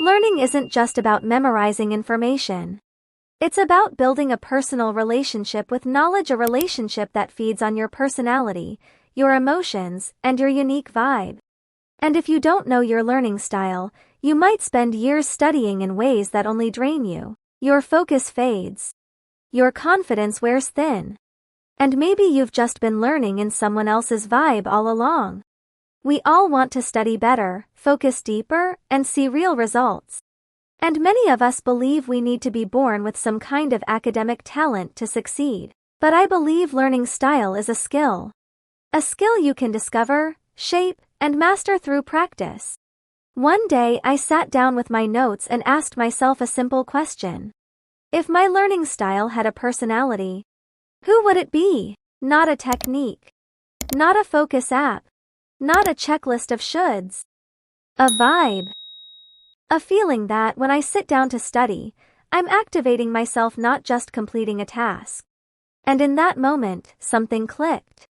Learning isn't just about memorizing information. It's about building a personal relationship with knowledge, a relationship that feeds on your personality, your emotions, and your unique vibe. And if you don't know your learning style, you might spend years studying in ways that only drain you. Your focus fades. Your confidence wears thin. And maybe you've just been learning in someone else's vibe all along. We all want to study better, focus deeper, and see real results. And many of us believe we need to be born with some kind of academic talent to succeed. But I believe learning style is a skill. A skill you can discover, shape, and master through practice. One day I sat down with my notes and asked myself a simple question. If my learning style had a personality, who would it be? Not a technique. Not a focus app. Not a checklist of shoulds. A vibe. A feeling that when I sit down to study, I'm activating myself, not just completing a task. And in that moment, something clicked.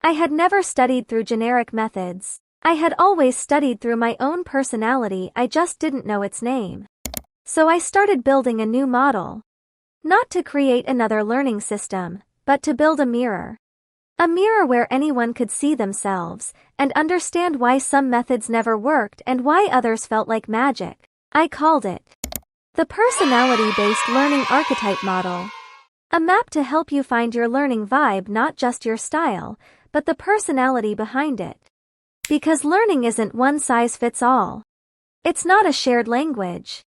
I had never studied through generic methods. I had always studied through my own personality, I just didn't know its name. So I started building a new model. Not to create another learning system, but to build a mirror. A mirror where anyone could see themselves, and understand why some methods never worked and why others felt like magic. I called it the Personality-Based Learning Archetype Model. A map to help you find your learning vibe, not just your style, but the personality behind it. Because learning isn't one size fits all. It's not a shared language.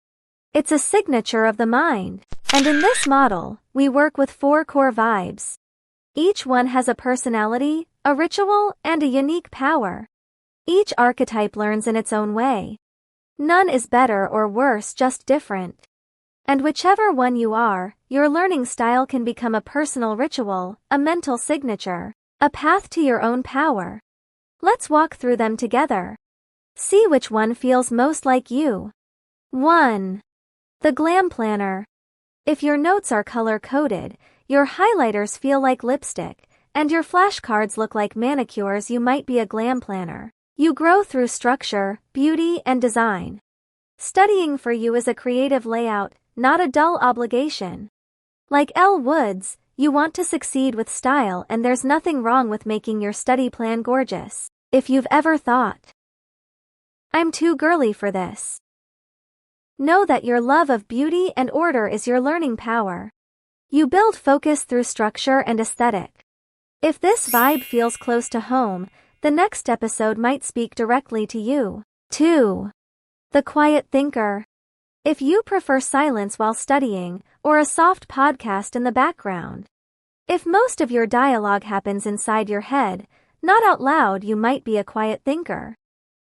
It's a signature of the mind. And in this model, we work with 4 core vibes. Each one has a personality, a ritual, and a unique power. Each archetype learns in its own way. None is better or worse, just different. And whichever one you are, your learning style can become a personal ritual, a mental signature, a path to your own power. Let's walk through them together. See which one feels most like you. 1. The Glam Planner. If your notes are color-coded, your highlighters feel like lipstick, and your flashcards look like manicures, you might be a glam planner. You grow through structure, beauty, and design. Studying for you is a creative layout, not a dull obligation. Like Elle Woods, you want to succeed with style, and there's nothing wrong with making your study plan gorgeous. If you've ever thought, I'm too girly for this, know that your love of beauty and order is your learning power. You build focus through structure and aesthetic. If this vibe feels close to home, the next episode might speak directly to you. 2. The Quiet Thinker. If you prefer silence while studying, or a soft podcast in the background. If most of your dialogue happens inside your head, not out loud, you might be a quiet thinker.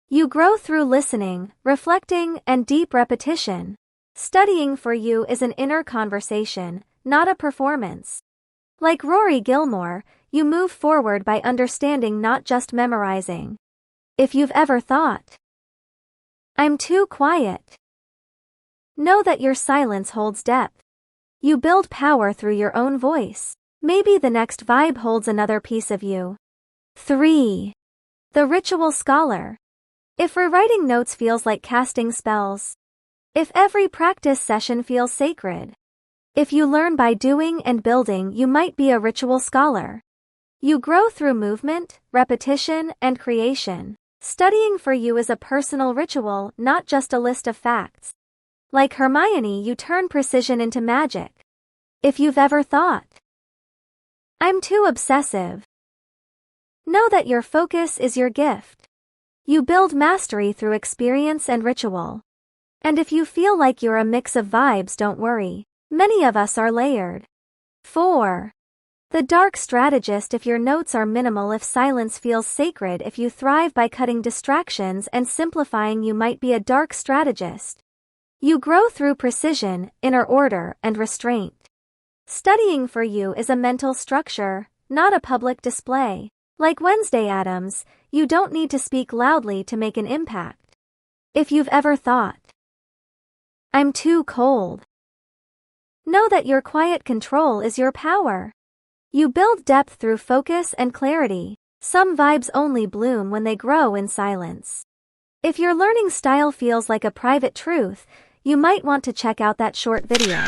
You grow through listening, reflecting, and deep repetition. Studying for you is an inner conversation, not a performance. Like Rory Gilmore, you move forward by understanding, not just memorizing. If you've ever thought, I'm too quiet, know that your silence holds depth. You build power through your own voice. Maybe the next vibe holds another piece of you. 3. The Ritual Scholar. If rewriting notes feels like casting spells. If every practice session feels sacred. If you learn by doing and building, you might be a ritual scholar. You grow through movement, repetition, and creation. Studying for you is a personal ritual, not just a list of facts. Like Hermione, you turn precision into magic. If you've ever thought, I'm too obsessive, know that your focus is your gift. You build mastery through experience and ritual. And if you feel like you're a mix of vibes, don't worry. Many of us are layered. 4. The Dark Strategist. If your notes are minimal, if silence feels sacred, if you thrive by cutting distractions and simplifying, you might be a dark strategist. You grow through precision, inner order, and restraint. Studying for you is a mental structure, not a public display. Like Wednesday Addams, you don't need to speak loudly to make an impact. If you've ever thought, I'm too cold, know that your quiet control is your power. You build depth through focus and clarity. Some vibes only bloom when they grow in silence. If your learning style feels like a private truth, you might want to check out that short video.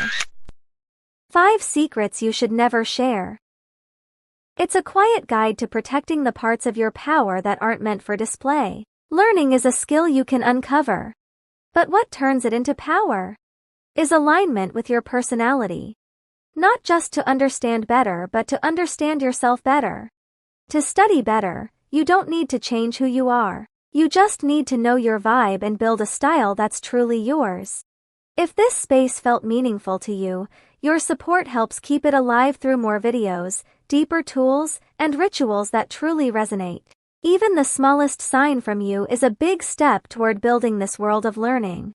5 secrets you should never share. It's a quiet guide to protecting the parts of your power that aren't meant for display. Learning is a skill you can uncover. But what turns it into power? Is alignment with your personality. Not just to understand better, but to understand yourself better. To study better, you don't need to change who you are. You just need to know your vibe and build a style that's truly yours. If this space felt meaningful to you, your support helps keep it alive through more videos, deeper tools, and rituals that truly resonate. Even the smallest sign from you is a big step toward building this world of learning.